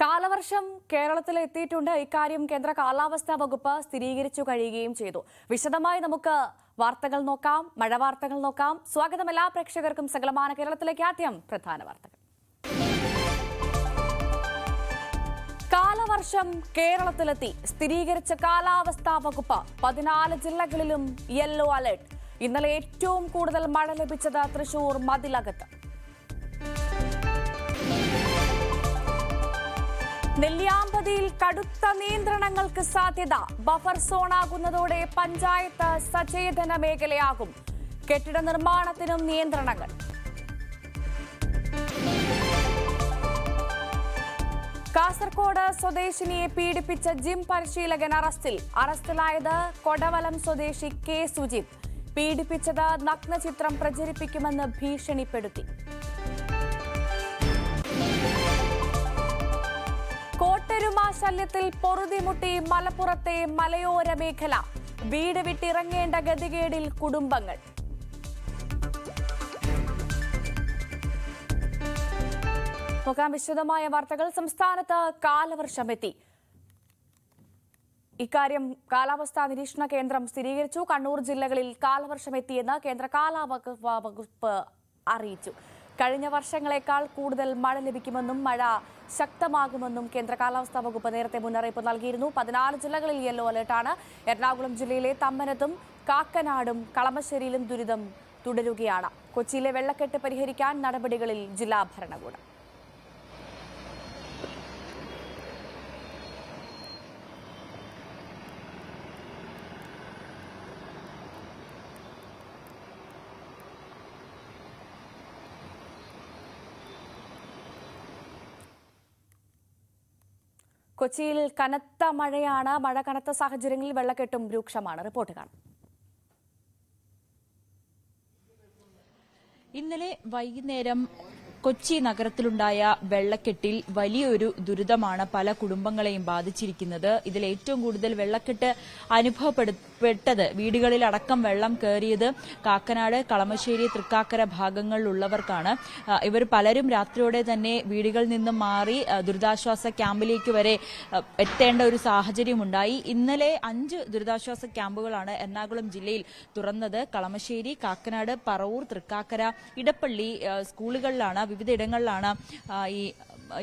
കാലവർഷം കേരളത്തിൽ എത്തിയിട്ടുണ്ട്. ഇക്കാര്യം കേന്ദ്ര കാലാവസ്ഥാ വകുപ്പ് സ്ഥിരീകരിച്ചു കഴിയുകയും ചെയ്തു. വിശദമായി നമുക്ക് വാർത്തകൾ നോക്കാം, മഴ വാർത്തകൾ നോക്കാം. സ്വാഗതം എല്ലാ പ്രേക്ഷകർക്കും സകലമാന കേരളത്തിലേക്ക്. ആദ്യം പ്രധാന വാർത്തകൾ. കാലവർഷം കേരളത്തിലെത്തി. സ്ഥിരീകരിച്ച കാലാവസ്ഥാ വകുപ്പ് 14 ജില്ലകളിലും യെല്ലോ അലർട്ട്. ഇന്നലെ ഏറ്റവും കൂടുതൽ മഴ ലഭിച്ചത് തൃശൂർ മതിലകത്ത്. നെല്ലിയാമ്പതിയിൽ കടുത്ത നിയന്ത്രണങ്ങൾക്ക് സാധ്യത. ബഫർ സോണാകുന്നതോടെ പഞ്ചായത്ത് സചേതന മേഖലയാകും. കെട്ടിട നിർമ്മാണത്തിനും നിയന്ത്രണങ്ങൾ. കാസർകോട് സ്വദേശിനിയെ പീഡിപ്പിച്ച ജിം പരിശീലകൻ അറസ്റ്റിൽ. അറസ്റ്റിലായത് കൊടവലം സ്വദേശി കെ സുജിത്. പീഡിപ്പിച്ചത് നഗ്നചിത്രം പ്രചരിപ്പിക്കുമെന്ന് ഭീഷണിപ്പെടുത്തി. കോട്ടരുമ ശല്യത്തിൽ പൊറുതിമുട്ടി മലപ്പുറത്തെ മലയോര മേഖല. വീട് വിട്ടിറങ്ങേണ്ട ഗതികേടിൽ കുടുംബങ്ങൾ. നോക്കാം വിശദമായ വാർത്തകൾ. സംസ്ഥാനത്ത് കാലവർഷമെത്തി. ഇക്കാര്യം കാലാവസ്ഥാ നിരീക്ഷണ കേന്ദ്രം സ്ഥിരീകരിച്ചു. കണ്ണൂർ ജില്ലകളിൽ കാലവർഷമെത്തിയെന്ന് കേന്ദ്ര കാലാവസ്ഥാ വകുപ്പ് അറിയിച്ചു. കഴിഞ്ഞ വർഷങ്ങളെക്കാൾ കൂടുതൽ മഴ ലഭിക്കുമെന്നും മഴ ശക്തമാകുമെന്നും കേന്ദ്ര കാലാവസ്ഥാ വകുപ്പ് നേരത്തെ മുന്നറിയിപ്പ് നൽകിയിരുന്നു. 14 ജില്ലകളിൽ യെല്ലോ അലർട്ടാണ്. എറണാകുളം ജില്ലയിലെ തമ്മനത്തും കാക്കനാടും കളമശ്ശേരിയിലും ദുരിതം തുടരുകയാണ്. കൊച്ചിയിലെ വെള്ളക്കെട്ട് പരിഹരിക്കാൻ നടപടികളിൽ ജില്ലാ ഭരണകൂടം. കൊച്ചിയിൽ കനത്ത മഴയാണ്. മഴ കനത്ത സാഹചര്യങ്ങളിൽ വെള്ളക്കെട്ടും രൂക്ഷമാണ്. റിപ്പോർട്ട് കാണാം. ഇന്നലെ വൈകുന്നേരം കൊച്ചി നഗരത്തിലുണ്ടായ വെള്ളക്കെട്ടിൽ വലിയൊരു ദുരിതമാണ് പല കുടുംബങ്ങളെയും ബാധിച്ചിരിക്കുന്നത്. ഇതിൽ ഏറ്റവും കൂടുതൽ വെള്ളക്കെട്ട് അനുഭവപ്പെട്ടത് വീടുകളിലടക്കം വെള്ളം കയറിയത് കാക്കനാട്, കളമശ്ശേരി, തൃക്കാക്കര ഭാഗങ്ങളിലുള്ളവർക്കാണ്. ഇവർ പലരും രാത്രിയോടെ തന്നെ വീടുകളിൽ നിന്നും മാറി ദുരിതാശ്വാസ ക്യാമ്പിലേക്ക് വരെ എത്തേണ്ട ഒരു സാഹചര്യമുണ്ടായി. ഇന്നലെ 5 ദുരിതാശ്വാസ ക്യാമ്പുകളാണ് എറണാകുളം ജില്ലയിൽ തുറന്നത്. കളമശ്ശേരി, കാക്കനാട്, പറവൂർ, തൃക്കാക്കര, ഇടപ്പള്ളി സ്കൂളുകളിലാണ്, വിവിധ ഇടങ്ങളിലാണ്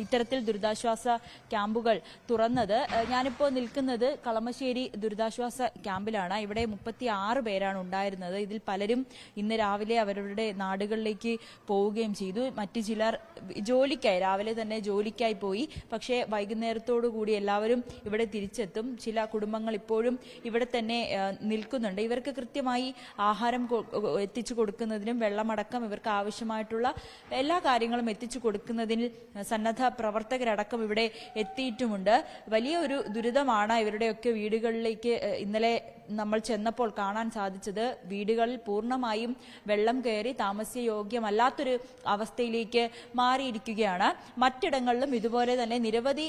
ഇത്തരത്തിൽ ദുരിതാശ്വാസ ക്യാമ്പുകൾ തുറന്നത്. ഞാനിപ്പോൾ നിൽക്കുന്നത് കളമശ്ശേരി ദുരിതാശ്വാസ ക്യാമ്പിലാണ്. ഇവിടെ 36 പേരാണ് ഉണ്ടായിരുന്നത്. ഇതിൽ പലരും ഇന്ന് രാവിലെ അവരുടെ നാടുകളിലേക്ക് പോവുകയും ചെയ്തു. മറ്റു ചിലർ ജോലിക്കായി രാവിലെ തന്നെ ജോലിക്കായി പോയി. പക്ഷേ വൈകുന്നേരത്തോടു കൂടി എല്ലാവരും ഇവിടെ തിരിച്ചെത്തും. ചില കുടുംബങ്ങൾ ഇപ്പോഴും ഇവിടെ തന്നെ നിൽക്കുന്നുണ്ട്. ഇവർക്ക് കൃത്യമായി ആഹാരം എത്തിച്ചു കൊടുക്കുന്നതിനും വെള്ളമടക്കം ഇവർക്ക് ആവശ്യമായിട്ടുള്ള എല്ലാ കാര്യങ്ങളും എത്തിച്ചു കൊടുക്കുന്നതിന് സന്നദ്ധ പ്രവർത്തകരടക്കം ഇവിടെ എത്തിയിട്ടുമുണ്ട്. വലിയ ഒരു ദുരിതമാണ് ഇവരുടെയൊക്കെ വീടുകളിലേക്ക് ഇന്നലെ നമ്മൾ ചെന്നപ്പോൾ കാണാൻ സാധിച്ചത്. വീടുകളിൽ പൂർണ്ണമായും വെള്ളം കയറി താമസയോഗ്യമല്ലാത്തൊരു അവസ്ഥയിലേക്ക് മാറിയിരിക്കുകയാണ്. മറ്റിടങ്ങളിലും ഇതുപോലെ തന്നെ നിരവധി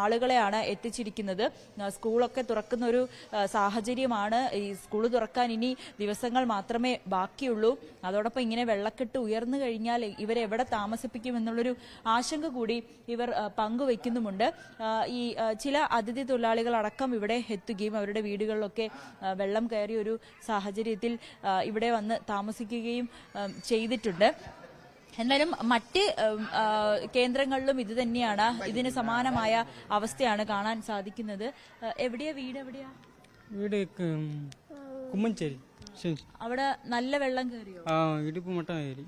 ആളുകളെയാണ് എത്തിച്ചിരിക്കുന്നത്. സ്കൂളൊക്കെ തുറക്കുന്ന ഒരു സാഹചര്യമാണ്. ഈ സ്കൂൾ തുറക്കാൻ ഇനി ദിവസങ്ങൾ മാത്രമേ ബാക്കിയുള്ളൂ. അതോടൊപ്പം ഇങ്ങനെ വെള്ളക്കെട്ട് ഉയർന്നു കഴിഞ്ഞാൽ ഇവരെവിടെ താമസിപ്പിക്കുമെന്നുള്ളൊരു ആശങ്ക കൂടി ഇവർ പങ്കുവയ്ക്കുന്നുമുണ്ട്. ഈ ചില അതിഥി തൊഴിലാളികളടക്കം ഇവിടെ എത്തുകയും അവരുടെ വീടുകളിലൊക്കെ വെള്ളം കയറിയ ഒരു സാഹചര്യത്തിൽ ഇവിടെ വന്ന് താമസിക്കുകയും ചെയ്തിട്ടുണ്ട്. എന്നാലും മറ്റ് കേന്ദ്രങ്ങളിലും ഇത് തന്നെയാണ്. ഇതിന് സമാനമായ അവസ്ഥയാണ് കാണാൻ സാധിക്കുന്നത്. എവിടെയാ വീട്? എവിടെയാ വീട്? കുമ്മഞ്ചേരി. അവിടെ നല്ല വെള്ളം കയറിയോ? ഇടുപ്പ് മട്ടം കയറി.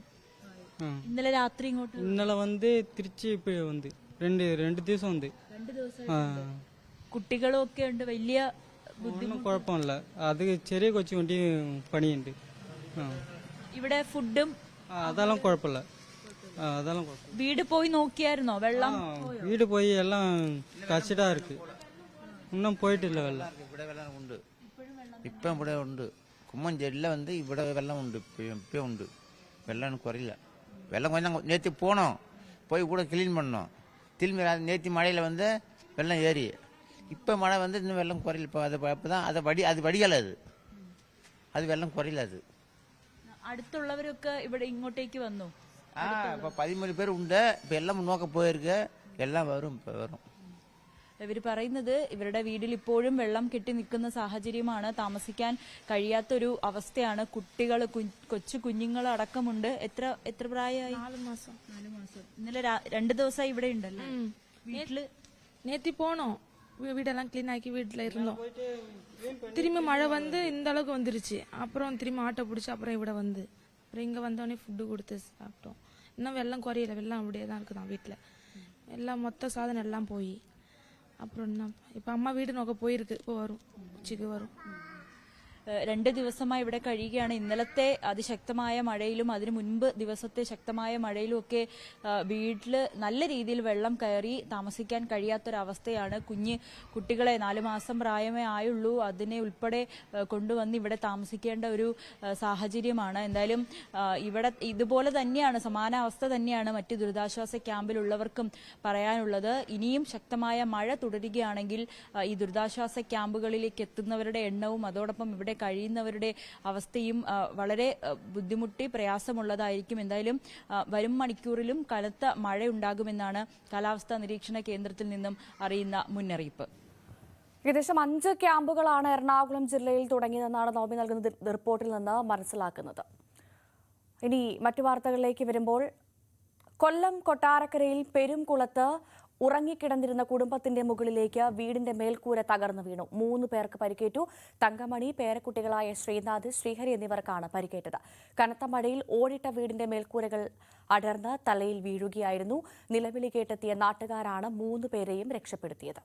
ഇന്നലെ രാത്രി ഇങ്ങോട്ട്? ഇന്നലെ വന്ന് തിരിച്ച് വന്ന് രണ്ട് ദിവസം വന്ന്. 2 ദിവസം. കുട്ടികളും ഒക്കെ ഉണ്ട്. വലിയ കുഴപ്പമില്ല. അത് ചെറിയ കൊച്ചു വേണ്ടി പണിയുണ്ട്. ഇവിടെ ഫുഡും അതെല്ലാം കുഴപ്പമില്ല. അതെല്ലാം കുഴപ്പം. വീട് പോയി നോക്കിയായിരുന്നോ? വെള്ളം വീട് പോയി എല്ലാം കച്ചിടാ ഇருக்கு. ഒന്നും പോയിട്ടില്ല വെള്ളം. ഇവിടെ വെള്ളം ഉണ്ട്. ഇപ്പം ഇവിടെ ഉണ്ട്. കുമ്മഞ്ചേരിയിல வந்து ഇവിടെ വെള്ളം ഉണ്ട്. ഇപ്പം ഉണ്ട്. വെള്ളം കുറയില്ല. வெள்ளம் கொஞ்சம் நேற்று போனோம், போய் கூட கிளீன் பண்ணோம். திரும்பி நேற்று மழையில் வந்து வெள்ளம் ஏறி இப்போ மழை வந்து இன்னும் வெள்ளம் குறையில. இப்போ அப்போ தான் அது வடிகால். அது வெள்ளம் குறையில. அது അടുത്തുള്ളവരൊക്കെ ഇവിടെ ഇങ്ങോട്ടേക്ക് വന്നു. இப்போ 13 பேர் உண்டு. இப்போ எல்லாம் நோக்க போயிருக்கு. எல்லாம் வரும். இப்போ வரும். ഇവർ പറയുന്നത് ഇവരുടെ വീട്ടിൽ ഇപ്പോഴും വെള്ളം കെട്ടി നിൽക്കുന്ന സാഹചര്യമാണ്, താമസിക്കാൻ കഴിയാത്തൊരു അവസ്ഥയാണ്. കുട്ടികൾ, കൊച്ചു കുഞ്ഞുങ്ങൾ അടക്കമുണ്ട്. എത്ര പ്രായമായി? 4 മാസം. ഇന്നലെ 2 ദിവസമായി ഇവിടെ ഉണ്ടല്ലോ വീട്ടില്. நேத்தி போனோம், வீடெல்லாம் கிளீன் ஆக்கி வீட்டுல இருந்தோம். திரும்பி மழை வந்து இந்த அளவுக்கு வந்துருச்சு. அப்புறம் திரும்பி ஆட்டோ பிடிச்சி அப்புறம் இவிட வந்து அப்புறம் இங்க வந்தோடனே ஃபுட்டு கொடுத்து சாப்பிட்டோம். இன்னும் வெள்ளம் குறையல, வெள்ளம் அப்படியே தான் இருக்குதான் வீட்டுல. எல்லாம் மொத்த சாதனம் எல்லாம் போய் அப்புறம் என்ன இப்ப அம்மா வீடு நோக்க போயிருக்கு. இப்போ வரும், உச்சிக்கு வரும். 2 ദിവസമായി ഇവിടെ കഴിയുകയാണ്. ഇന്നലത്തെ അതിശക്തമായ മഴയിലും അതിനു മുൻപ് ദിവസത്തെ ശക്തമായ മഴയിലും ഒക്കെ വീട്ടില് നല്ല രീതിയിൽ വെള്ളം കയറി താമസിക്കാൻ കഴിയാത്തൊരവസ്ഥയാണ്. കുട്ടികളെ 4 മാസം പ്രായമേ ആയുള്ളൂ, അതിനെ ഉൾപ്പെടെ കൊണ്ടുവന്ന് ഇവിടെ താമസിക്കേണ്ട ഒരു സാഹചര്യമാണ്. എന്തായാലും ഇവിടെ ഇതുപോലെ തന്നെയാണ്, സമാന അവസ്ഥ തന്നെയാണ് മറ്റ് ദുരിതാശ്വാസ ക്യാമ്പിലുള്ളവർക്കും പറയാനുള്ളത്. ഇനിയും ശക്തമായ മഴ തുടരുകയാണെങ്കിൽ ഈ ദുരിതാശ്വാസ ക്യാമ്പുകളിലേക്ക് എത്തുന്നവരുടെ എണ്ണവും അതോടൊപ്പം ഇവിടെ കഴിയുന്നവരുടെ അവസ്ഥയും വളരെ ബുദ്ധിമുട്ടി പ്രയാസമുള്ളതായിരിക്കും. എന്തായാലും വരും മണിക്കൂറിലും കനത്ത മഴയുണ്ടാകുമെന്നാണ് കാലാവസ്ഥാ നിരീക്ഷണ കേന്ദ്രത്തിൽ നിന്നും അറിയുന്ന മുന്നറിയിപ്പ്. ഏകദേശം 5 ക്യാമ്പുകളാണ് എറണാകുളം ജില്ലയിൽ തുടങ്ങിയതെന്നാണ് നവമി നൽകുന്ന റിപ്പോർട്ടിൽ നിന്ന് മനസ്സിലാക്കുന്നത്. ഇനി മറ്റു വാർത്തകളിലേക്ക് വരുമ്പോൾ, കൊല്ലം കൊട്ടാരക്കരയിൽ പെരുംകുളത്ത് ഉറങ്ങിക്കിടന്നിരുന്ന കുടുംബത്തിന്റെ മുകളിലേക്ക് വീടിന്റെ മേൽക്കൂര തകർന്നു വീണു. 3 പേർക്ക് പരിക്കേറ്റു. തങ്കമണി, പേരക്കുട്ടികളായ ശ്രീനാഥ്, ശ്രീഹരി എന്നിവർക്കാണ് പരിക്കേറ്റത്. കനത്ത മഴയിൽ ഓടിട്ട വീടിന്റെ മേൽക്കൂരകൾ അടർന്ന് തലയിൽ വീഴുകയായിരുന്നു. നിലവിളി കേട്ടെത്തിയ നാട്ടുകാരാണ് 3 പേരെയും രക്ഷപ്പെടുത്തിയത്.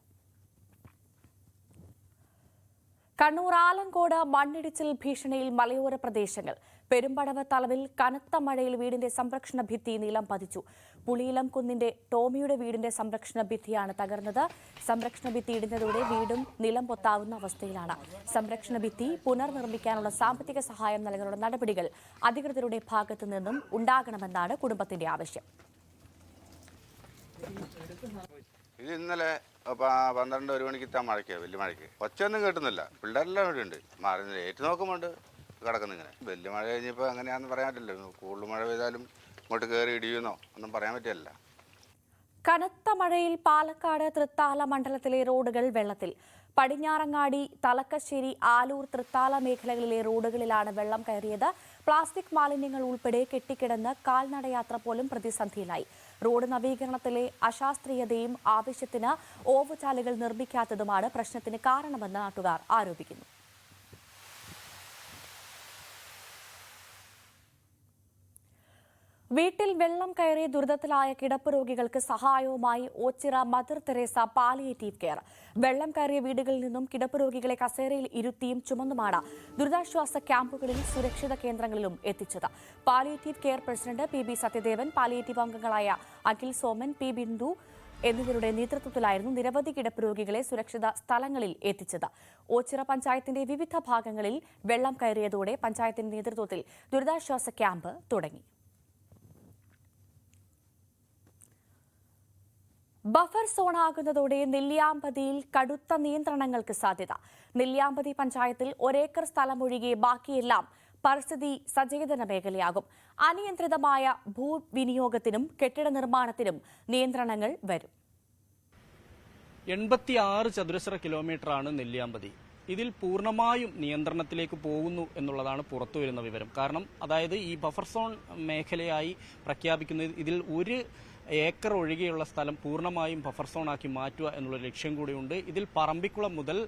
കണ്ണൂർ ആലങ്കോട് മണ്ണിടിച്ചിൽ ഭീഷണിയിൽ മലയോര പ്രദേശങ്ങൾ. പെരുമ്പടവ് തളവിൽ കനത്ത മഴയിൽ വീടിന്റെ സംരക്ഷണ ഭിത്തി നിലം പതിച്ചു. പുളിയിലം കുന്നിന്റെ ടോമിയുടെ വീടിന്റെ സംരക്ഷണ ഭിത്തിയാണ് തകർന്നത്. സംരക്ഷണ ഭിത്തി ഇടിഞ്ഞതോടെ വീടും നിലം പൊത്താവുന്ന അവസ്ഥയിലാണ്. സംരക്ഷണ ഭിത്തി പുനർനിർമ്മിക്കാനുള്ള സാമ്പത്തിക സഹായം നൽകാനുള്ള നടപടികൾ അധികൃതരുടെ ഭാഗത്തു നിന്നും ഉണ്ടാകണമെന്നാണ് കുടുംബത്തിന്റെ ആവശ്യം. ഇത് ഇന്നലെ 12-1 മണിക്ക് ഇത്താൻ മഴയ്ക്ക്, വലിയ മഴയ്ക്ക് ഒച്ചയൊന്നും കേട്ടുന്നില്ല. പിള്ളേരെല്ലാം ഇവിടെ ഉണ്ട്. മാറി ഏറ്റു നോക്കുമ്പോണ്ട് കിടക്കുന്നു ഇങ്ങനെ. വലിയ മഴ കഴിഞ്ഞപ്പോൾ അങ്ങനെയാണെന്ന് പറയാൻ പറ്റില്ല. കൂടുതൽ മഴ പെയ്താലും ഇങ്ങോട്ട് കയറി ഇടിയുന്നോ ഒന്നും പറയാൻ പറ്റില്ല. കനത്ത മഴയിൽ പാലക്കാട് തൃത്താല മണ്ഡലത്തിലെ റോഡുകൾ വെള്ളത്തിൽ. പടിഞ്ഞാറങ്ങാടി, തലക്കശ്ശേരി, ആലൂർ, തൃത്താല മേഖലകളിലെ റോഡുകളിലാണ് വെള്ളം കയറിയത്. പ്ലാസ്റ്റിക് മാലിന്യങ്ങൾ ഉൾപ്പെടെ കെട്ടിക്കിടന്ന് കാൽനടയാത്ര പോലും പ്രതിസന്ധിയിലായി. റോഡ് നവീകരണത്തിലെ അശാസ്ത്രീയതയും ആവശ്യത്തിന് ഓവുചാലുകൾ നിർമ്മിക്കാത്തതുമാണ് പ്രശ്നത്തിന് കാരണമെന്ന് നാട്ടുകാർ ആരോപിക്കുന്നു. വീട്ടിൽ വെള്ളം കയറി ദുരിതത്തിലായ കിടപ്പ് രോഗികൾക്ക് സഹായവുമായി Ochira mother Teresa palliative care. വെള്ളം കയറിയ വീടുകളിൽ നിന്നും കിടപ്പ് രോഗികളെ കസേരയിൽ ഇരുത്തിയും ചുമന്നുമാണ് ദുരിതാശ്വാസ ക്യാമ്പുകളിൽ സുരക്ഷിത കേന്ദ്രങ്ങളിലും എത്തിച്ചത്. Palliative care president PB Sathyadevan, palliative അംഗങ്ങളായ അഖിൽ സോമൻ, P ബിന്ദു എന്നിവരുടെ നേതൃത്വത്തിലായിരുന്നു നിരവധി കിടപ്പ് രോഗികളെ സുരക്ഷിത സ്ഥലങ്ങളിൽ എത്തിച്ചത്. ഓച്ചിറ പഞ്ചായത്തിന്റെ വിവിധ ഭാഗങ്ങളിൽ വെള്ളം കയറിയതോടെ പഞ്ചായത്തിന്റെ നേതൃത്വത്തിൽ ദുരിതാശ്വാസ ക്യാമ്പ് തുടങ്ങി. ബഫർ സോണാകുന്നതോടെ നെല്ലിയാമ്പതിയിൽ കടുത്ത നിയന്ത്രണങ്ങൾക്ക് സാധ്യത. നെല്ലിയാമ്പതി പഞ്ചായത്തിൽ 1 ഏക്കർ സ്ഥലമൊഴികെ ബാക്കിയെല്ലാം പരിസ്ഥിതി സചേതന മേഖലയാകും. അനിയന്ത്രിതമായ ഭൂവിനിയോഗത്തിനും കെട്ടിട നിർമ്മാണത്തിനും നിയന്ത്രണങ്ങൾ വരും. 86 ചതുരശ്ര കിലോമീറ്ററാണ് നെല്ലിയാമ്പതി. ഇതിൽ പൂർണ്ണമായും നിയന്ത്രണത്തിലേക്ക് പോകുന്നു എന്നുള്ളതാണ് പുറത്തുവരുന്ന വിവരം. കാരണം അതായത് ഈ ബഫർ സോൺ മേഖലയായി പ്രഖ്യാപിക്കുന്നത് ഇതിൽ 1 ഏക്കർ ഒഴികെയുള്ള സ്ഥലം പൂർണ്ണമായും ബഫർ സോണാക്കി മാറ്റുക എന്നുള്ള ലക്ഷ്യം കൂടിയുണ്ട്. ഇതിൽ പറമ്പിക്കുളം മുതൽ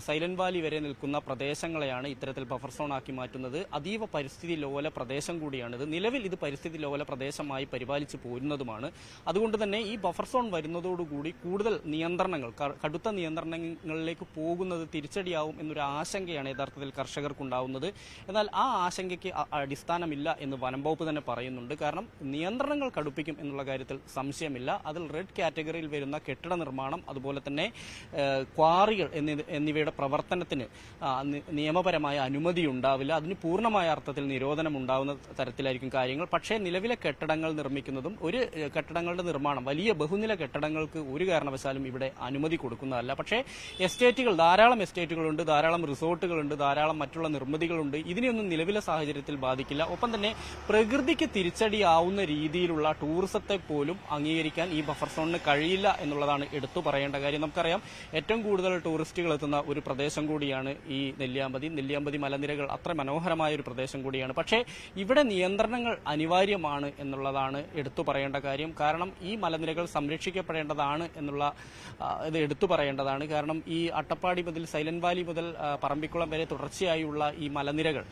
സൈലന്റ് വാലി വരെ നിൽക്കുന്ന പ്രദേശങ്ങളെയാണ് ഇത്തരത്തിൽ ബഫർ സോണാക്കി മാറ്റുന്നത്. അതീവ പരിസ്ഥിതി ലോല പ്രദേശം കൂടിയാണിത്. നിലവിൽ ഇത് പരിസ്ഥിതി ലോല പ്രദേശമായി പരിപാലിച്ചു പോരുന്നതുമാണ്. അതുകൊണ്ട് തന്നെ ഈ ബഫർ സോൺ വരുന്നതോടുകൂടി കൂടുതൽ നിയന്ത്രണങ്ങൾ, കടുത്ത നിയന്ത്രണങ്ങളിലേക്ക് പോകുന്നത് തിരിച്ചടിയാവും എന്നൊരു ആശങ്കയാണ് യഥാർത്ഥത്തിൽ കർഷകർക്കുണ്ടാവുന്നത്. എന്നാൽ ആ ആശങ്കയ്ക്ക് അടിസ്ഥാനമില്ല എന്ന് വനം വകുപ്പ് തന്നെ പറയുന്നുണ്ട്. കാരണം നിയന്ത്രണങ്ങൾ കടുപ്പിക്കും എന്നുള്ള കാര്യത്തിൽ സംശയമില്ല. അതിൽ റെഡ് കാറ്റഗറിയിൽ വരുന്ന കെട്ടിട നിർമ്മാണം, അതുപോലെ തന്നെ ക്വാറികൾ എന്നിവയുടെ പ്രവർത്തനത്തിന് നിയമപരമായ അനുമതി ഉണ്ടാവില്ല. അതിന് പൂർണ്ണമായ അർത്ഥത്തിൽ നിരോധനം ഉണ്ടാവുന്ന തരത്തിലായിരിക്കും കാര്യങ്ങൾ. പക്ഷേ നിലവിലെ കെട്ടിടങ്ങൾ നിർമ്മിക്കുന്നതും കെട്ടിടങ്ങളുടെ നിർമ്മാണം, വലിയ ബഹുനില കെട്ടിടങ്ങൾക്ക് ഒരു കാരണവശാലും ഇവിടെ അനുമതി കൊടുക്കുന്നതല്ല. പക്ഷേ ധാരാളം എസ്റ്റേറ്റുകളുണ്ട്, ധാരാളം റിസോർട്ടുകളുണ്ട്, ധാരാളം മറ്റുള്ള നിർമ്മിതികളുണ്ട്. ഇതിനെയൊന്നും നിലവിലെ സാഹചര്യത്തിൽ ബാധിക്കില്ല. ഒപ്പം തന്നെ പ്രകൃതിക്ക് തിരിച്ചടിയാവുന്ന രീതിയിലുള്ള ടൂറിസത്തെ പോലും പോലും അംഗീകരിക്കാൻ ഈ ബഫർ സോണിന് കഴിയില്ല എന്നുള്ളതാണ് എടുത്തു പറയേണ്ട കാര്യം. നമുക്കറിയാം ഏറ്റവും കൂടുതൽ ടൂറിസ്റ്റുകൾ എത്തുന്ന ഒരു പ്രദേശം കൂടിയാണ് ഈ നെല്ലിയാമ്പതി മലനിരകൾ അത്ര മനോഹരമായ ഒരു പ്രദേശം കൂടിയാണ്. പക്ഷേ ഇവിടെ നിയന്ത്രണങ്ങൾ അനിവാര്യമാണ് എന്നുള്ളതാണ് എടുത്തു പറയേണ്ട കാര്യം. കാരണം ഈ മലനിരകൾ സംരക്ഷിക്കപ്പെടേണ്ടതാണ് എന്നുള്ള ഇത് എടുത്തു പറയേണ്ടതാണ്. കാരണം ഈ അട്ടപ്പാടി മുതൽ സൈലന്റ് വാലി മുതൽ പറമ്പിക്കുളം വരെ തുടർച്ചയായുള്ള ഈ മലനിരകൾ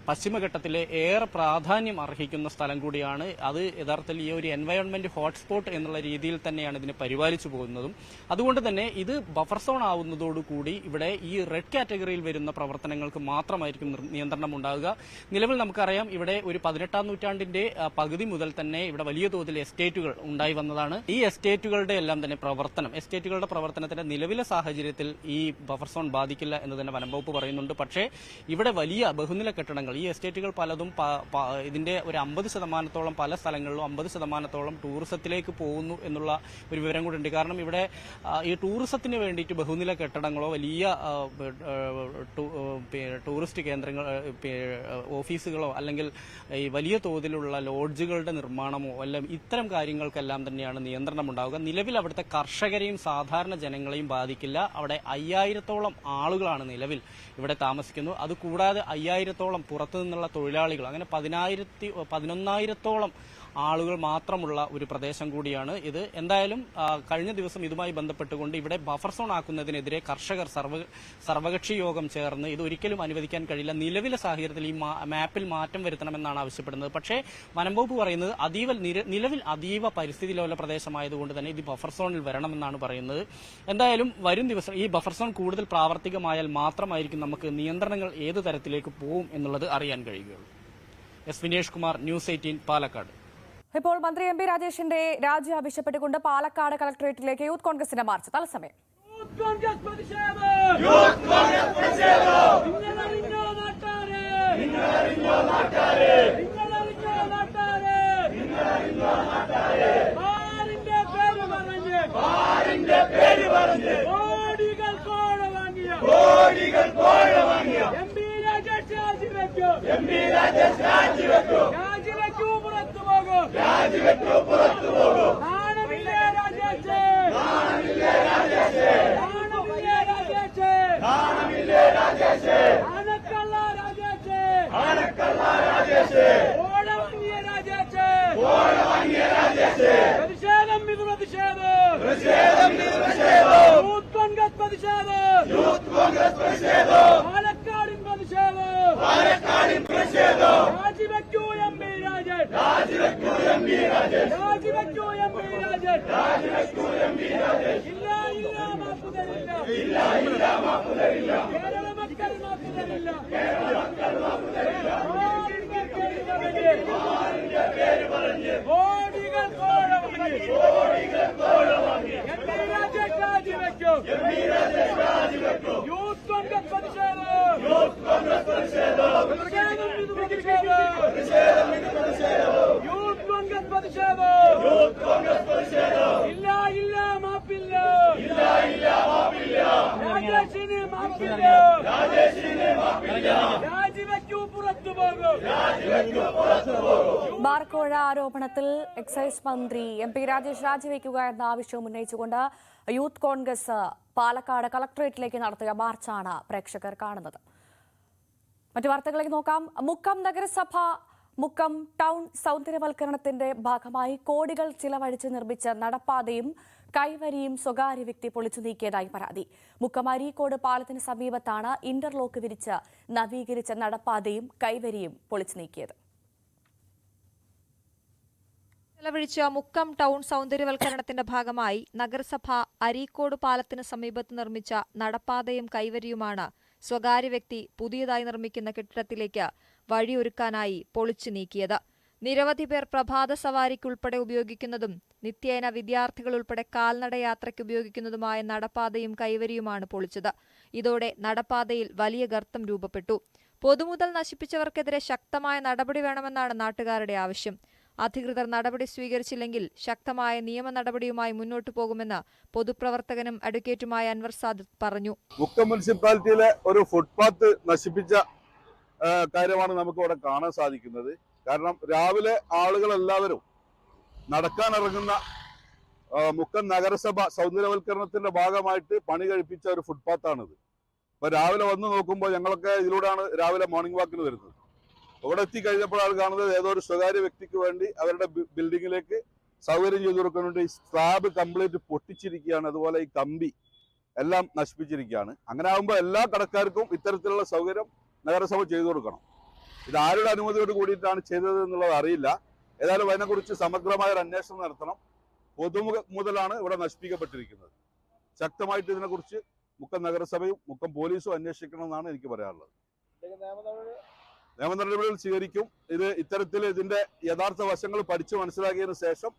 പശ്ചിമഘട്ടത്തിലെ ഏറെ പ്രാധാന്യം അർഹിക്കുന്ന സ്ഥലം കൂടിയാണ്. അത് യഥാർത്ഥത്തിൽ ഈ ഒരു എൻവയോൺമെന്റ് ഹോട്ട്സ്പോട്ട് എന്നുള്ള രീതിയിൽ തന്നെയാണ് ഇതിനെ പരിപാലിച്ചു പോകുന്നതും. അതുകൊണ്ട് തന്നെ ഇത് ബഫർ സോൺ ആവുന്നതോടുകൂടി ഇവിടെ ഈ റെഡ് കാറ്റഗറിയിൽ വരുന്ന പ്രവർത്തനങ്ങൾക്ക് മാത്രമായിരിക്കും നിയന്ത്രണം ഉണ്ടാകുക. നിലവിൽ നമുക്കറിയാം ഇവിടെ ഒരു 18ാം നൂറ്റാണ്ടിന്റെ പകുതി മുതൽ തന്നെ ഇവിടെ വലിയ തോതിൽ എസ്റ്റേറ്റുകൾ ഉണ്ടായി വന്നതാണ്. ഈ എസ്റ്റേറ്റുകളുടെ എല്ലാം തന്നെ എസ്റ്റേറ്റുകളുടെ പ്രവർത്തനത്തിന്റെ നിലവിലെ സാഹചര്യത്തിൽ ഈ ബഫർ സോൺ ബാധിക്കില്ല എന്ന് തന്നെ വനം വകുപ്പ് പറയുന്നുണ്ട്. പക്ഷേ ഇവിടെ വലിയ ബഹുനില കെട്ടിടങ്ങൾ, ഈ എസ്റ്റേറ്റുകൾ പലതും ഇതിന്റെ ഒരു 50% പല സ്ഥലങ്ങളിലും 50% ടൂറിസത്തിലേക്ക് പോകുന്നു എന്നുള്ള ഒരു വിവരം കൂടി ഉണ്ട്. കാരണം ഇവിടെ ഈ ടൂറിസത്തിന് വേണ്ടിയിട്ട് ബഹുനില കെട്ടിടങ്ങളോ വലിയ ടൂറിസ്റ്റ് കേന്ദ്രങ്ങൾ ഓഫീസുകളോ അല്ലെങ്കിൽ ഈ വലിയ തോതിലുള്ള ലോഡ്ജുകളുടെ നിർമ്മാണമോ എല്ലാം ഇത്തരം കാര്യങ്ങൾക്കെല്ലാം തന്നെയാണ് നിയന്ത്രണം ഉണ്ടാവുക. നിലവിൽ അവിടുത്തെ കർഷകരെയും സാധാരണ ജനങ്ങളെയും ബാധിക്കില്ല. അവിടെ 5000-ഓളം ആളുകളാണ് നിലവിൽ ഇവിടെ താമസിക്കുന്നത്. അതുകൂടാതെ 5000-ഓളം പുറത്തു നിന്നുള്ള തൊഴിലാളികൾ, അങ്ങനെ 11,000-ഓളം ആളുകൾ മാത്രമുള്ള ഒരു പ്രദേശം കൂടിയാണ് ഇത്. എന്തായാലും കഴിഞ്ഞ ദിവസം ഇതുമായി ബന്ധപ്പെട്ടുകൊണ്ട് ഇവിടെ ബഫർ സോൺ ആക്കുന്നതിനെതിരെ കർഷകർ സർവകക്ഷി യോഗം ചേർന്ന് ഇത് ഒരിക്കലും അനുവദിക്കാൻ കഴിയില്ല, നിലവിലെ സാഹചര്യത്തിൽ ഈ മാപ്പിൽ മാറ്റം വരുത്തണമെന്നാണ് ആവശ്യപ്പെടുന്നത്. പക്ഷേ വനം വകുപ്പ് പറയുന്നത് നിലവിൽ അതീവ പരിസ്ഥിതി ലോല പ്രദേശമായതുകൊണ്ട് തന്നെ ഇത് ബഫർ സോണിൽ വരണമെന്നാണ് പറയുന്നത്. എന്തായാലും വരും ദിവസം ഈ ബഫർ സോൺ കൂടുതൽ പ്രാവർത്തികമായാൽ മാത്രമായിരിക്കും നമുക്ക് നിയന്ത്രണങ്ങൾ ഏത് തരത്തിലേക്ക് പോകും എന്നുള്ളത് അറിയാൻ കഴിയുകയുള്ളൂ. S Vinesh Kumar, news 18, Palakkad. ഇപ്പോൾ മന്ത്രി എം പി രാജേഷിന്റെ രാജി ആവശ്യപ്പെട്ടുകൊണ്ട് പാലക്കാട് കളക്ടറേറ്റിലേക്ക് യൂത്ത് കോൺഗ്രസിന്റെ മാർച്ച് തത്സമയം. ബാർക്കോഴ ആരോപണത്തിൽ എക്സൈസ് മന്ത്രി എം പി രാജേഷ് രാജിവെക്കുക എന്ന ആവശ്യവും ഉന്നയിച്ചുകൊണ്ട് യൂത്ത് കോൺഗ്രസ് പാലക്കാട് കളക്ടറേറ്റിലേക്ക് നടത്തിയ മാർച്ചാണ് പ്രേക്ഷകർ കാണുന്നത്. മറ്റു വാർത്തകളിലേക്ക് നോക്കാം. മുക്കം ടൗൺ സൗന്ദര്യവൽക്കരണത്തിന്റെ ഭാഗമായി കോടികൾ ചിലവഴിച്ച് നിർമ്മിച്ച നടപ്പാതയും കൈവരിയും സ്വകാര്യ വ്യക്തി പൊളിച്ചു നീക്കിയതായി പരാതി. മുക്കം അരീക്കോട് പാലത്തിന് സമീപത്താണ് ഇന്റർലോക്ക് വിരിച്ച് നവീകരിച്ച നടപ്പാതയും കൈവരിയും പൊളിച്ചു നീക്കിയത്. ചെലവഴിച്ച മുക്കം ടൗൺ സൗന്ദര്യവൽക്കരണത്തിന്റെ ഭാഗമായി നഗരസഭ അരീക്കോട് പാലത്തിന് സമീപത്ത് നിർമ്മിച്ച നടപ്പാതയും കൈവരിയുമാണ് സ്വകാര്യ വ്യക്തി പുതിയതായി നിർമ്മിക്കുന്ന കെട്ടിടത്തിലേക്ക് വഴിയൊരുക്കാനായി പൊളിച്ചു നീക്കിയത്. നിരവധി പേർ പ്രഭാത സവാരിക്കുൾപ്പെടെ ഉപയോഗിക്കുന്നതും നിത്യേന വിദ്യാർത്ഥികൾ ഉൾപ്പെടെ കാൽനടയാത്രയ്ക്ക് ഉപയോഗിക്കുന്നതുമായ നടപ്പാതയും കൈവരിയുമാണ് പൊളിച്ചത്. ഇതോടെ നടപ്പാതയിൽ വലിയ ഗർത്തം രൂപപ്പെട്ടു. പൊതുമുതൽ നശിപ്പിച്ചവർക്കെതിരെ ശക്തമായ നടപടി വേണമെന്നാണ് നാട്ടുകാരുടെ ആവശ്യം. അധികൃതർ നടപടി സ്വീകരിച്ചില്ലെങ്കിൽ ശക്തമായ നിയമ നടപടിയുമായി മുന്നോട്ടു പോകുമെന്ന് പൊതുപ്രവർത്തകനും അഡ്വക്കേറ്റുമായ അൻവർ സാദിഖ് പറഞ്ഞു. മുക്കം മുനിസിപ്പാലിറ്റിയിലെ ഒരു ഫുട്പാത്ത് നശിപ്പിച്ച കാര്യമാണ് നമുക്ക് ഇവിടെ കാണാൻ സാധിക്കുന്നത്. കാരണം രാവിലെ ആളുകളെല്ലാവരും നടക്കാനിറങ്ങുന്ന മുക്കം നഗരസഭ സൗന്ദര്യവൽക്കരണത്തിന്റെ ഭാഗമായിട്ട് പണി കഴിപ്പിച്ച ഒരു ഫുട്പാത്താണിത്. ഇപ്പൊ രാവിലെ വന്ന് നോക്കുമ്പോൾ ഞങ്ങളൊക്കെ ഇതിലൂടെയാണ് രാവിലെ മോർണിംഗ് വാക്കിന് വരുന്നത്. ഇവിടെ എത്തിക്കഴിഞ്ഞപ്പോഴാണ് കാണുന്നത് ഏതോ ഒരു സ്വകാര്യ വ്യക്തിക്ക് വേണ്ടി അവരുടെ ബിൽഡിങ്ങിലേക്ക് സൗകര്യം ചെയ്തു കൊടുക്കാൻ വേണ്ടി സ്ലാബ് കംപ്ലീറ്റ് പൊട്ടിച്ചിരിക്കുകയാണ്. അതുപോലെ ഈ കമ്പി എല്ലാം നശിപ്പിച്ചിരിക്കുകയാണ്. അങ്ങനെ ആകുമ്പോൾ എല്ലാ കടക്കാർക്കും ഇത്തരത്തിലുള്ള സൗകര്യം നഗരസഭ ചെയ്തു കൊടുക്കണം. ഇത് ആരുടെ അനുമതിയോട് കൂടിയിട്ടാണ് ചെയ്തത് എന്നുള്ളത് അറിയില്ല. ഏതായാലും അതിനെക്കുറിച്ച് സമഗ്രമായ ഒരു അന്വേഷണം നടത്തണം. മുതലാണ് ഇവിടെ നശിപ്പിക്കപ്പെട്ടിരിക്കുന്നത്. ശക്തമായിട്ട് ഇതിനെക്കുറിച്ച് മുക്കം നഗരസഭയും മുക്കം പോലീസും അന്വേഷിക്കണമെന്നാണ് എനിക്ക് പറയാനുള്ളത്. നിയമ നടപടികൾ സ്വീകരിക്കും. ഇത്തരത്തിൽ ഇതിന്റെ യഥാർത്ഥ വശങ്ങൾ പഠിച്ചു മനസ്സിലാക്കിയതിനു ശേഷം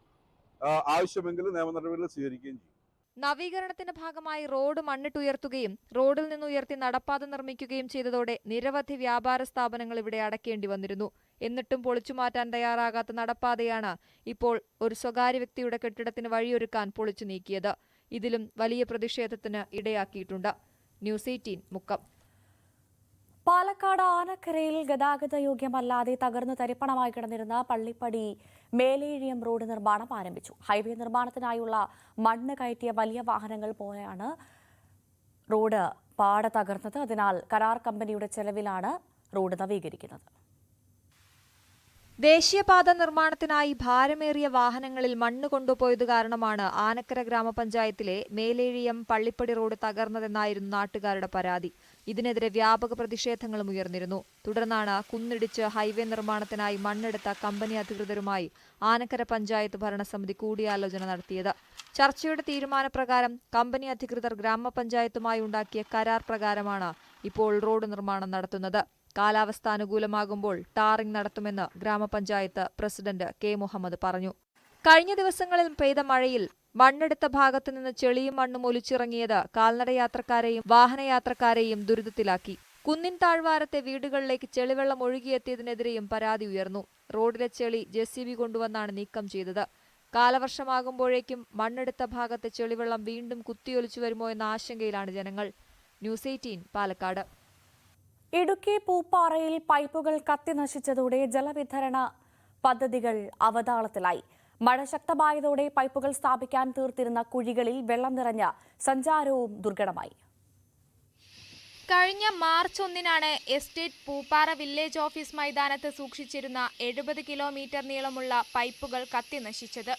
ആവശ്യമെങ്കിൽ നിയമ നടപടികൾ സ്വീകരിക്കുകയും ചെയ്യും. നവീകരണത്തിന്റെ ഭാഗമായി റോഡ് മണ്ണിട്ടുയർത്തുകയും റോഡിൽ നിന്ന് ഉയർത്തി നടപ്പാത നിർമ്മിക്കുകയും ചെയ്തതോടെ നിരവധി വ്യാപാര സ്ഥാപനങ്ങൾ ഇവിടെ അടയ്ക്കേണ്ടി വന്നിരുന്നു. എന്നിട്ടും പൊളിച്ചുമാറ്റാൻ തയ്യാറാകാത്ത നടപ്പാതയാണ് ഇപ്പോൾ ഒരു സ്വകാര്യ വ്യക്തിയുടെ കെട്ടിടത്തിന് വഴിയൊരുക്കാൻ പൊളിച്ചു നീക്കിയത്. ഇതിലും വലിയ പ്രതിഷേധത്തിന് ഇടയാക്കിയിട്ടുണ്ട്. ന്യൂസ് 18 മുക്കം. പാലക്കാട് ആനക്കരയിൽ ഗതാഗത യോഗ്യമല്ലാതെ തകർന്നു തരിപ്പണമായി കിടന്നിരുന്ന പള്ളിപ്പടി മേലേഴിയം റോഡ് നിർമ്മാണം ആരംഭിച്ചു. ഹൈവേ നിർമ്മാണത്തിനായുള്ള മണ്ണ് കയറ്റിയ വലിയ വാഹനങ്ങൾ പോലെയാണ് റോഡ് പാട തകർന്നത്. അതിനാൽ കരാർ കമ്പനിയുടെ ചെലവിലാണ് റോഡ് നവീകരിക്കുന്നത്. ദേശീയപാത നിർമ്മാണത്തിനായി ഭാരമേറിയ വാഹനങ്ങളിൽ മണ്ണ് കൊണ്ടുപോയത് കാരണമാണ് ആനക്കര ഗ്രാമപഞ്ചായത്തിലെ മേലേഴിയം പള്ളിപ്പടി റോഡ് തകർന്നതെന്നായിരുന്നു നാട്ടുകാരുടെ പരാതി. ഇതിനെതിരെ വ്യാപക പ്രതിഷേധങ്ങളും ഉയർന്നിരുന്നു. തുടർന്നാണ് കുന്നിടിച്ച് ഹൈവേ നിർമ്മാണത്തിനായി മണ്ണെടുത്ത കമ്പനി അധികൃതരുമായി ആനക്കര പഞ്ചായത്ത് ഭരണസമിതി കൂടിയാലോചന നടത്തിയത്. ചർച്ചയുടെ തീരുമാനപ്രകാരം കമ്പനി അധികൃതർ ഗ്രാമപഞ്ചായത്തുമായി ഉണ്ടാക്കിയ കരാർ പ്രകാരമാണ് ഇപ്പോൾ റോഡ് നിർമ്മാണം നടത്തുന്നത്. കാലാവസ്ഥ അനുകൂലമാകുമ്പോൾ ടാറിംഗ് നടത്തുമെന്ന് ഗ്രാമപഞ്ചായത്ത് പ്രസിഡന്റ് കെ മുഹമ്മദ് പറഞ്ഞു. കഴിഞ്ഞ ദിവസങ്ങളിൽ പെയ്ത മഴയിൽ മണ്ണെടുത്ത ഭാഗത്തു നിന്ന് ചെളിയും മണ്ണും ഒലിച്ചിറങ്ങിയത് കാൽനടയാത്രക്കാരെയും വാഹനയാത്രക്കാരെയും ദുരിതത്തിലാക്കി. കുന്നിൻ താഴ്വാരത്തെ വീടുകളിലേക്ക് ചെളിവെള്ളം ഒഴുകിയെത്തിയതിനെതിരെയും പരാതി ഉയർന്നു. റോഡിലെ ചെളി JCB കൊണ്ടുവന്നാണ് നീക്കം ചെയ്തത്. കാലവർഷമാകുമ്പോഴേക്കും മണ്ണെടുത്ത ഭാഗത്തെ ചെളിവെള്ളം വീണ്ടും കുത്തിയൊലിച്ചു വരുമോ എന്ന ആശങ്കയിലാണ് ജനങ്ങൾ. ന്യൂസ് 18 പാലക്കാട്. ഇടുക്കി പൂപ്പാറയിൽ പൈപ്പുകൾ കത്തിനശിച്ചതോടെ ജലവിതരണ പദ്ധതികൾ അവതാളത്തിലായി. മഴ ശക്തമായതോടെ പൈപ്പുകൾ സ്ഥാപിക്കാൻ തീർത്തിരുന്ന കുഴികളിൽ വെള്ളം നിറഞ്ഞ സഞ്ചാരവും ദുർഘടമായി. കഴിഞ്ഞ March 1 estate Pooppara village office മൈതാനത്ത് സൂക്ഷിച്ചിരുന്ന 70 കിലോമീറ്റർ നീളമുള്ള പൈപ്പുകൾ കത്തിനശിച്ചത്.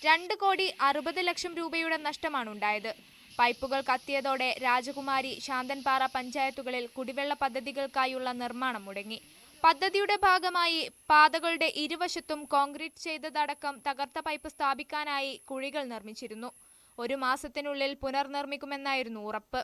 2,60,00,000 രൂപയുടെ നഷ്ടമാണുണ്ടായത്. പൈപ്പുകൾ കത്തിയതോടെ രാജകുമാരി, ശാന്തൻപാറ പഞ്ചായത്തുകളിൽ കുടിവെള്ള പദ്ധതികൾക്കായുള്ള നിർമ്മാണം മുടങ്ങി. പദ്ധതിയുടെ ഭാഗമായി പാതകളുടെ ഇരുവശത്തും കോൺക്രീറ്റ് ചെയ്തതടക്കം തകർത്ത പൈപ്പ് സ്ഥാപിക്കാനായി കുഴികൾ നിർമ്മിച്ചിരുന്നു. 1 മാസത്തിനുള്ളിൽ പുനർനിർമ്മിക്കുമെന്നായിരുന്നു ഉറപ്പ്.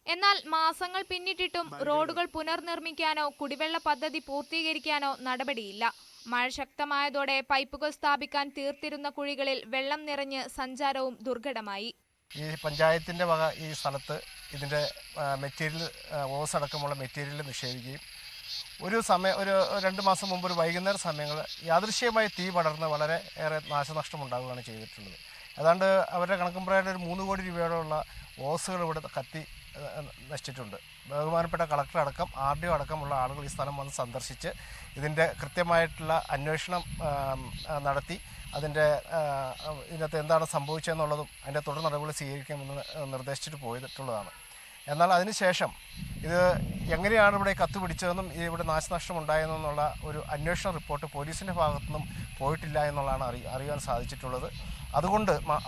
എന്നാൽ മാസങ്ങൾ പിന്നിട്ടിട്ടും റോഡുകൾ പുനർനിർമ്മിക്കാനോ കുടിവെള്ള പദ്ധതി പൂർത്തീകരിക്കാനോ നടപടിയില്ല. മഴ ശക്തമായതോടെ പൈപ്പുകൾ സ്ഥാപിക്കാൻ തീർത്തിരുന്ന കുഴികളിൽ വെള്ളം നിറഞ്ഞ് സഞ്ചാരവും ദുർഘടമായി. ഈ പഞ്ചായത്തിൻ്റെ വക ഈ സ്ഥലത്ത് ഇതിൻ്റെ മെറ്റീരിയൽ ഓസ് അടക്കമുള്ള മെറ്റീരിയൽ നിക്ഷേപിക്കുകയും ഒരു 2 മാസം മുമ്പ് ഒരു വൈകുന്നേര സമയങ്ങൾ യാദൃശ്യമായി തീ പടർന്ന് വളരെ ഏറെ നാശനഷ്ടം ഉണ്ടാവുകയാണ് ചെയ്തിട്ടുള്ളത്. ഏതാണ്ട് അവരുടെ കണക്കും പ്രകാരം ഒരു 3 കോടി രൂപയോടുള്ള ഓസുകൾ ഇവിടെ കത്തി നശിച്ചിട്ടുണ്ട്. ബഹുമാനപ്പെട്ട കളക്ടർ അടക്കം RDO അടക്കമുള്ള ആളുകൾ ഈ സ്ഥലം വന്ന് സന്ദർശിച്ച് ഇതിൻ്റെ കൃത്യമായിട്ടുള്ള അന്വേഷണം നടത്തി ഇതിനകത്ത് എന്താണ് സംഭവിച്ചതെന്നുള്ളതും അതിൻ്റെ തുടർ നടപടികൾ സ്വീകരിക്കാമെന്ന് നിർദ്ദേശിച്ചിട്ട് പോയിട്ടുള്ളതാണ്. എന്നാൽ അതിനുശേഷം ഇത് എങ്ങനെയാണ് ഇവിടെ കത്ത് പിടിച്ചതെന്നും ഇവിടെ നാശനഷ്ടം ഉണ്ടായതെന്നുള്ള ഒരു അന്വേഷണ റിപ്പോർട്ട് പോലീസിൻ്റെ ഭാഗത്തുനിന്നും പോയിട്ടില്ല എന്നുള്ളതാണ് അറിയാൻ സാധിച്ചിട്ടുള്ളത്.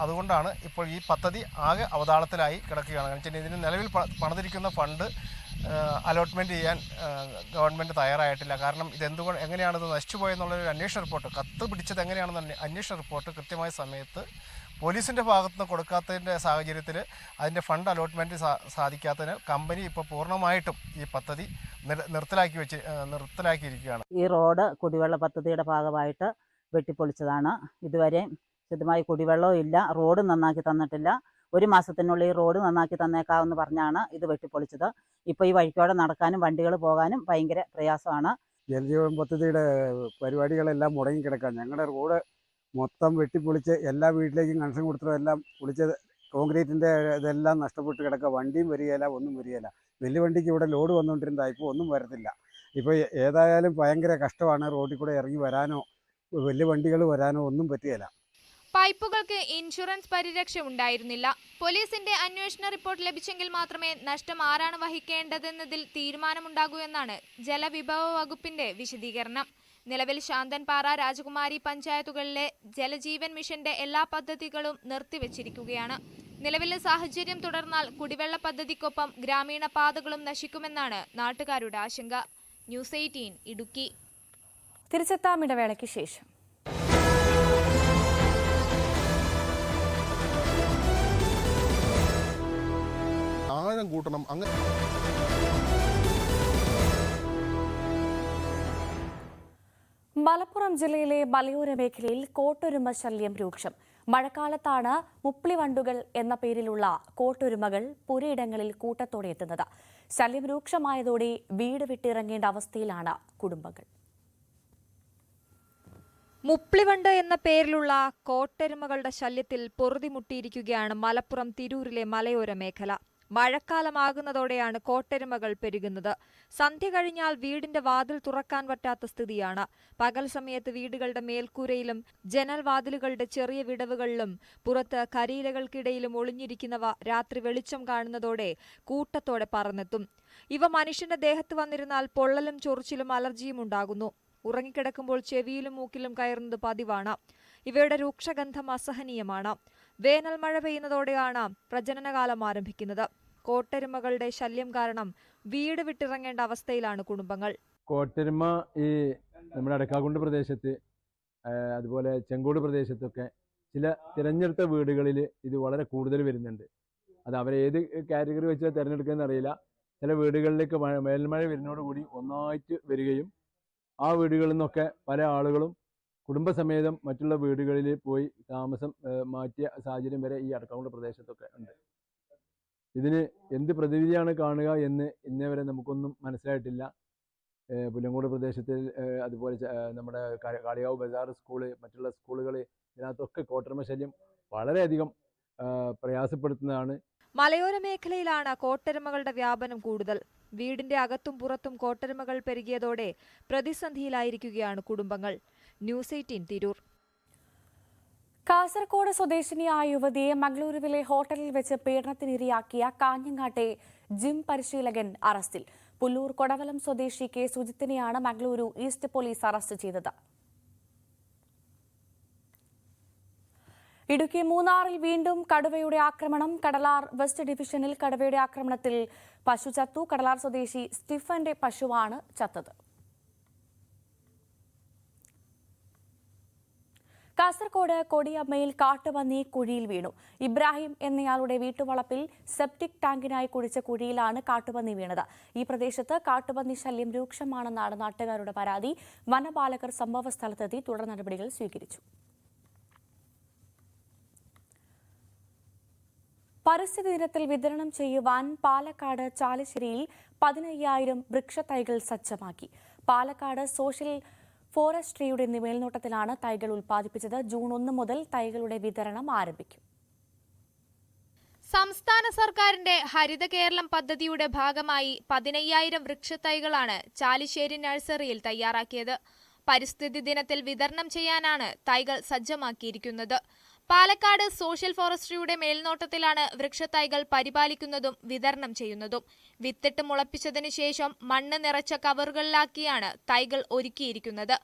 അതുകൊണ്ടാണ് ഇപ്പോൾ ഈ പദ്ധതി ആകെ അവതാളത്തിലായി കിടക്കുകയാണ്. കാരണം വെച്ചാൽ ഇതിന് നിലവിൽ പണിതിരിക്കുന്ന ഫണ്ട് അലോട്ട്മെൻറ്റ് ചെയ്യാൻ ഗവൺമെൻറ് തയ്യാറായിട്ടില്ല. കാരണം എങ്ങനെയാണിത് നശിച്ചുപോയെന്നുള്ളൊരു അന്വേഷണ റിപ്പോർട്ട്, കത്ത് പിടിച്ചത് എങ്ങനെയാണെന്ന് അന്വേഷണ റിപ്പോർട്ട് കൃത്യമായ സമയത്ത് പോലീസിൻ്റെ ഭാഗത്തുനിന്ന് കൊടുക്കാത്തതിൻ്റെ സാഹചര്യത്തിൽ അതിൻ്റെ ഫണ്ട് അലോട്ട്മെൻറ്റ് സാധിക്കാത്തതിനാൽ കമ്പനി ഇപ്പോൾ പൂർണ്ണമായിട്ടും ഈ പദ്ധതി നിർത്തലാക്കിയിരിക്കുകയാണ്. ഈ റോഡ് കുടിവെള്ള പദ്ധതിയുടെ ഭാഗമായിട്ട് വെട്ടിപ്പൊളിച്ചതാണ്. ഇതുവരെ ശുദ്ധമായി കുടിവെള്ളവും ഇല്ല, റോഡ് നന്നാക്കി തന്നിട്ടില്ല. 1 മാസത്തിനുള്ളിൽ ഈ റോഡ് നന്നാക്കി തന്നേക്കാമെന്ന് പറഞ്ഞാണ് ഇത് വെട്ടിപ്പൊളിച്ചത്. ഇപ്പോൾ ഈ വഴിക്കോടെ നടക്കാനും വണ്ടികൾ പോകാനും ഭയങ്കര പ്രയാസമാണ്. ജലജീവൻ പദ്ധതിയുടെ പരിപാടികളെല്ലാം മുടങ്ങിക്കിടക്കാം. ഞങ്ങളുടെ റോഡ് മൊത്തം വെട്ടിപ്പൊളിച്ച് എല്ലാ വീട്ടിലേക്കും കണക്ഷൻ കൊടുത്തതെല്ലാം പൊളിച്ചത് കോൺക്രീറ്റിൻ്റെ ഇതെല്ലാം നഷ്ടപ്പെട്ട് കിടക്കുക. വണ്ടിയും വരികയില്ല, ഒന്നും വരികയില്ല. വലിയ വണ്ടിക്ക് ഇവിടെ ലോഡ് വന്നുകൊണ്ടിരുന്നതാണ്, ഇപ്പോൾ ഒന്നും വരത്തില്ല. ഇപ്പോൾ ഏതായാലും ഭയങ്കര കഷ്ടമാണ്. റോഡിൽ കൂടെ ഇറങ്ങി വരാനോ വലിയ വണ്ടികൾ വരാനോ ഒന്നും പറ്റുകയില്ല. പൈപ്പുകൾക്ക് ഇൻഷുറൻസ് പരിരക്ഷ ഉണ്ടായിരുന്നില്ല. പോലീസിന്റെ അന്വേഷണ റിപ്പോർട്ട് ലഭിച്ചെങ്കിൽ മാത്രമേ നഷ്ടം ആരാണ് വഹിക്കേണ്ടതെന്നതിൽ തീരുമാനമുണ്ടാകൂ എന്നാണ് ജലവിഭവ വകുപ്പിന്റെ വിശദീകരണം. നിലവിൽ ശാന്തൻപാറ, രാജകുമാരി പഞ്ചായത്തുകളിലെ ജലജീവൻ മിഷന്റെ എല്ലാ പദ്ധതികളും നിർത്തിവച്ചിരിക്കുകയാണ്. നിലവിലെ സാഹചര്യം തുടർന്നാൽ കുടിവെള്ള പദ്ധതിക്കൊപ്പം ഗ്രാമീണ പാതകളും നശിക്കുമെന്നാണ് നാട്ടുകാരുടെ ആശങ്ക. ന്യൂസ് 18 ഇടുക്കി. തിരിച്ചെത്താം ഇടവേളയ്ക്ക് ശേഷം. കൂട്ടണം അങ്ങനെ മലപ്പുറം ജില്ലയിലെ മലയോര മേഖലയിൽ കോട്ടൊരുമ ശല്യം രൂക്ഷം. മഴക്കാലത്താണ് മുപ്ലിവണ്ടുകൾ എന്ന പേരിലുള്ള കോട്ടൊരുമകൾ പുരയിടങ്ങളിൽ കൂട്ടത്തോടെ എത്തുന്നത്. ശല്യം രൂക്ഷമായതോടെ വീട് വിട്ടിറങ്ങേണ്ട അവസ്ഥയിലാണ് കുടുംബങ്ങൾ. മുപ്ലിവണ്ട് എന്ന പേരിലുള്ള കോട്ടൊരുമകളുടെ ശല്യത്തിൽ പൊറുതിമുട്ടിയിരിക്കുകയാണ് മലപ്പുറം തിരൂരിലെ മലയോര മേഖല. മഴക്കാലമാകുന്നതോടെയാണ് കോട്ടൊരുമകൾ പെരുകുന്നത്. സന്ധ്യ കഴിഞ്ഞാൽ വീടിന്റെ വാതിൽ തുറക്കാൻ പറ്റാത്ത സ്ഥിതിയാണ്. പകൽ സമയത്ത് വീടുകളുടെ മേൽക്കൂരയിലും ജനൽവാതിലുകളുടെ ചെറിയ വിടവുകളിലും പുറത്ത് കരിയിലകൾക്കിടയിലും ഒളിഞ്ഞിരിക്കുന്നവ രാത്രി വെളിച്ചം കാണുന്നതോടെ കൂട്ടത്തോടെ പറന്നെത്തും. ഇവ മനുഷ്യന്റെ ദേഹത്ത് വന്നിരുന്നാൽ പൊള്ളലും ചൊറിച്ചിലും അലർജിയും ഉണ്ടാകുന്നു. ഉറങ്ങിക്കിടക്കുമ്പോൾ ചെവിയിലും മൂക്കിലും കയറുന്നത് പതിവാണ്. ഇവയുടെ രൂക്ഷഗന്ധം അസഹനീയമാണ്. വേനൽ മഴ പെയ്യുന്നതോടെയാണ് പ്രജനനകാലം ആരംഭിക്കുന്നത്. കോട്ടൊരുമകളുടെ ശല്യം കാരണം വീട് വിട്ടിറങ്ങേണ്ട അവസ്ഥയിലാണ് കുടുംബങ്ങൾ. കോട്ടൊരുമ ഈ നമ്മുടെ അടക്കാക്കുണ്ട് പ്രദേശത്ത്, അതുപോലെ ചെങ്കോട് പ്രദേശത്തൊക്കെ ചില തിരഞ്ഞെടുത്ത വീടുകളിൽ ഇത് വളരെ കൂടുതൽ വരുന്നുണ്ട്. അത് അവരേത് കാറ്റഗറി വെച്ചാൽ തിരഞ്ഞെടുക്കുകയെന്ന് അറിയില്ല. ചില വീടുകളിലേക്ക് മേൽമഴ വരുന്നതോടുകൂടി ഒന്നായിട്ട് വരികയും ആ വീടുകളിൽ നിന്നൊക്കെ പല ആളുകളും കുടുംബസമേതം മറ്റുള്ള വീടുകളിൽ പോയി താമസം മാറ്റിയ സാഹചര്യം വരെ ഈ അടക്കാക്കുണ്ട് പ്രദേശത്തൊക്കെ ഉണ്ട്. ഇതിന് എന്ത് പ്രതിവിധിയാണ് കാണുക എന്ന് ഇന്നേ വരെ നമുക്കൊന്നും മനസ്സിലായിട്ടില്ല. പുല്ലങ്കോട് പ്രദേശത്തിൽ, അതുപോലെ നമ്മുടെ കാളികാവ് ബസാർ സ്കൂള്, മറ്റുള്ള സ്കൂളുകൾ, ഇതിനകത്തൊക്കെ കോട്ടൊരുമ ശല്യം വളരെയധികം പ്രയാസപ്പെടുത്തുന്നതാണ്. മലയോര മേഖലയിലാണ് കോട്ടൊരുമകളുടെ വ്യാപനം കൂടുതൽ. വീടിന്റെ അകത്തും പുറത്തും കോട്ടൊരുമകൾ പെരുകിയതോടെ പ്രതിസന്ധിയിലായിരിക്കുകയാണ് കുടുംബങ്ങൾ. ന്യൂസ് 18 തിരൂർ. കാസർഗോഡ് സ്വദേശിനിയായ യുവതിയെ മംഗളൂരുവിലെ ഹോട്ടലിൽ വെച്ച് പീഡനത്തിനിരയാക്കിയ കാഞ്ഞങ്ങാട്ടെ ജിം പരിശീലകൻ അറസ്റ്റിൽ. പുല്ലൂർ കൊടവലം സ്വദേശി കെ സുജിത്തിനെയാണ് മംഗളൂരു ഈസ്റ്റ് പോലീസ് അറസ്റ്റ് ചെയ്തത്. ഇടുക്കി മൂന്നാറിൽ വീണ്ടും കടുവയുടെ ആക്രമണം. കടലാർ വെസ്റ്റ് ഡിവിഷനിൽ കടുവയുടെ ആക്രമണത്തിൽ പശു ചത്തു. കടലാർ സ്വദേശി സ്റ്റീഫന്റെ പശുവാണ് ചത്തത്. കാസർഗോഡ് കൊടിയമ്മയിൽ കാട്ടുപന്നി കുഴിയിൽ വീണു. ഇബ്രാഹിം എന്നയാളുടെ വീട്ടുവളപ്പിൽ സെപ്റ്റിക് ടാങ്കിനായി കുഴിച്ച കുഴിയിലാണ് കാട്ടുപന്നി വീണത്. ഈ പ്രദേശത്ത് കാട്ടുപന്നി ശല്യം രൂക്ഷമാണെന്നാണ് നാട്ടുകാരുടെ പരാതി. വനപാലകർ സംഭവസ്ഥലത്തെത്തി തുടർ നടപടികൾ സ്വീകരിച്ചു. പരിസ്ഥിതി ദിനത്തിൽ വിതരണം ചെയ്യുവാൻ പാലക്കാട് ചാലിശ്ശേരിയിൽ 15,000 വൃക്ഷത്തൈകൾ സജ്ജമാക്കി. പാലക്കാട് സോഷ്യൽ ഫോറസ്ട്രിയുടെ മേൽനോട്ടത്തിലാണ് തൈകൾ ഉൽപ്പാദിപ്പിച്ചത്. ജൂൺ 1 മുതൽ തൈകളുടെ വിതരണം ആരംഭിക്കും. സംസ്ഥാന സർക്കാരിന്റെ ഹരിത കേരളം പദ്ധതിയുടെ ഭാഗമായി 15,000 വൃക്ഷത്തൈകളാണ് ചാലിശ്ശേരി നഴ്സറിയിൽ തയ്യാറാക്കിയത്. പരിസ്ഥിതി ദിനത്തിൽ വിതരണം ചെയ്യാനാണ് തൈകൾ സജ്ജമാക്കിയിരിക്കുന്നത്. പാലക്കാട് സോഷ്യൽ ഫോറസ്ട്രിയുടെ മേൽനോട്ടത്തിലാണ് വൃക്ഷത്തൈകൾ പരിപാലിക്കുന്നതും വിതരണം ചെയ്യുന്നതും. വിത്തിട്ട് മുളപ്പിച്ചതിന് ശേഷം മണ്ണ് നിറച്ച കവറുകളിലാക്കിയാണ് തൈകൾ ഒരുക്കിയിരിക്കുന്നത്.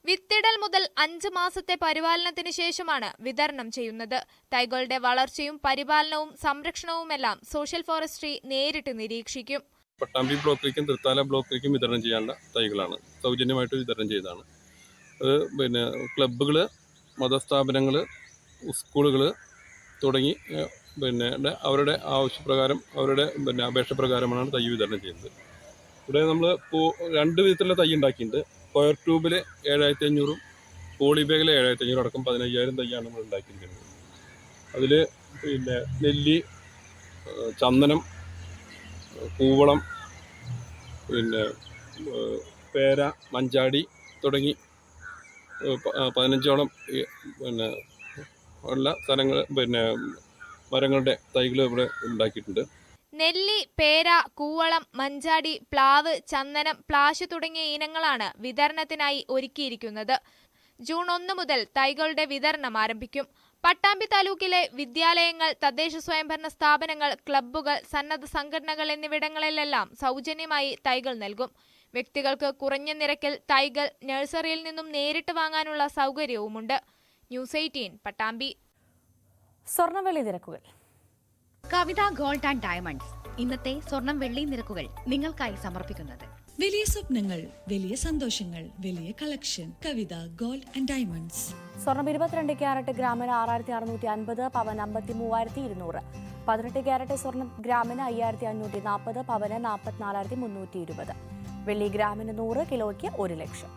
വിത്തിടൽ മുതൽ 5 മാസത്തെ പരിപാലനത്തിന് ശേഷമാണ് വിതരണം ചെയ്യുന്നത്. തൈകളുടെ വളർച്ചയും പരിപാലനവും സംരക്ഷണവുമെല്ലാം സോഷ്യൽ ഫോറസ്ട്രി നേരിട്ട് നിരീക്ഷിക്കും. പട്ടാമ്പി ബ്ലോക്കിലേക്കും തൃത്താല ബ്ലോക്കിലേക്കും വിതരണം ചെയ്യാനുള്ള തൈകളാണ്. സൗജന്യമായിട്ട് വിതരണം ചെയ്തതാണ്. അത് ക്ലബ്ബുകൾ, മതസ്ഥാപനങ്ങൾ, സ്കൂളുകൾ തുടങ്ങി അവരുടെ ആവശ്യപ്രകാരം, അവരുടെ അപേക്ഷ പ്രകാരമാണ് തൈ വിതരണം ചെയ്യുന്നത്. ഇവിടെ നമ്മൾ 2 വിധത്തിലുള്ള തൈ ഉണ്ടാക്കിയിട്ടുണ്ട്. സ്ക്വയർ ട്യൂബിൽ 7,500, പോളിബാഗിൽ 7,500 അടക്കം 15,000 തൈയാണ് നമ്മൾ ഉണ്ടാക്കിയിരിക്കുന്നത്. അതിൽ നെല്ലി, ചന്ദനം, കൂവളം, പേര, മഞ്ചാടി തുടങ്ങി 15ഓളം ഉള്ള സ്ഥലങ്ങൾ മരങ്ങളുടെ തൈകൾ ഇവിടെ ഉണ്ടാക്കിയിട്ടുണ്ട്. നെല്ലി, പേര, കൂവളം, മഞ്ചാടി, പ്ലാവ്, ചന്ദനം, പ്ലാശ് തുടങ്ങിയ ഇനങ്ങളാണ് വിതരണത്തിനായി ഒരുക്കിയിരിക്കുന്നത്. ജൂൺ 1 മുതൽ തൈകളുടെ വിതരണം ആരംഭിക്കും. പട്ടാമ്പി താലൂക്കിലെ വിദ്യാലയങ്ങൾ, തദ്ദേശ സ്വയംഭരണ സ്ഥാപനങ്ങൾ, ക്ലബ്ബുകൾ, സന്നദ്ധ സംഘടനകൾ എന്നിവിടങ്ങളിലെല്ലാം സൗജന്യമായി തൈകൾ നൽകും. വ്യക്തികൾക്ക് കുറഞ്ഞ നിരക്കിൽ തൈകൾ നഴ്സറിയിൽ നിന്നും നേരിട്ട് വാങ്ങാനുള്ള സൗകര്യവുമുണ്ട്. ന്യൂസ് 18 പട്ടാമ്പി. സ്വർണ്ണവെള്ളി നിരക്കുകൾ. കവിത ഗോൾഡ് ആൻഡ് ഡയമണ്ട്സ് ഇന്നത്തെ സ്വർണം വെള്ളി നിരക്കുകൾ നിങ്ങൾക്കായി സമർപ്പിക്കുന്നത്. വലിയ സ്വപ്നങ്ങൾ, വലിയ സന്തോഷങ്ങൾ, വലിയ collection. Kavitha gold and diamonds. സ്വർണം 22 ക്യാരറ്റ് ഗ്രാമിന് 6650, പവൻ 53200. 18 ക്യാരറ്റ് സ്വർണം ഗ്രാമിന് 5540, പവന് 44320. വെള്ളി ഗ്രാമിന് 100, കിലോയ്ക്ക് 1 ലക്ഷം.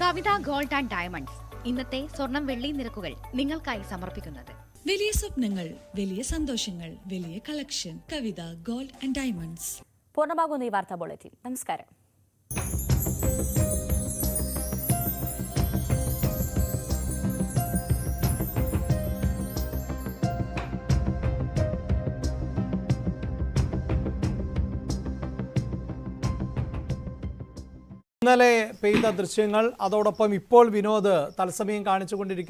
കവിത ഗോൾഡ് ആൻഡ് ഡയമണ്ട്സ് ഇന്നത്തെ സ്വർണം വെള്ളി നിരക്കുകൾ നിങ്ങൾക്കായി സമർപ്പിക്കുന്നത്. വലിയ സ്വപ്നങ്ങൾ, വലിയ സന്തോഷങ്ങൾ, വലിയ collection. Kavitha gold and diamonds. പൂർണ്ണമാകുന്ന ഈ വാർത്താ ബുള്ളറ്റിൻ. നമസ്കാരം. ഇന്നലെ പെയ്ത ദൃശ്യങ്ങൾ, അതോടൊപ്പം ഇപ്പോൾ വിനോദ് തത്സമയം കാണിച്ചുകൊണ്ടിരിക്കുന്നു.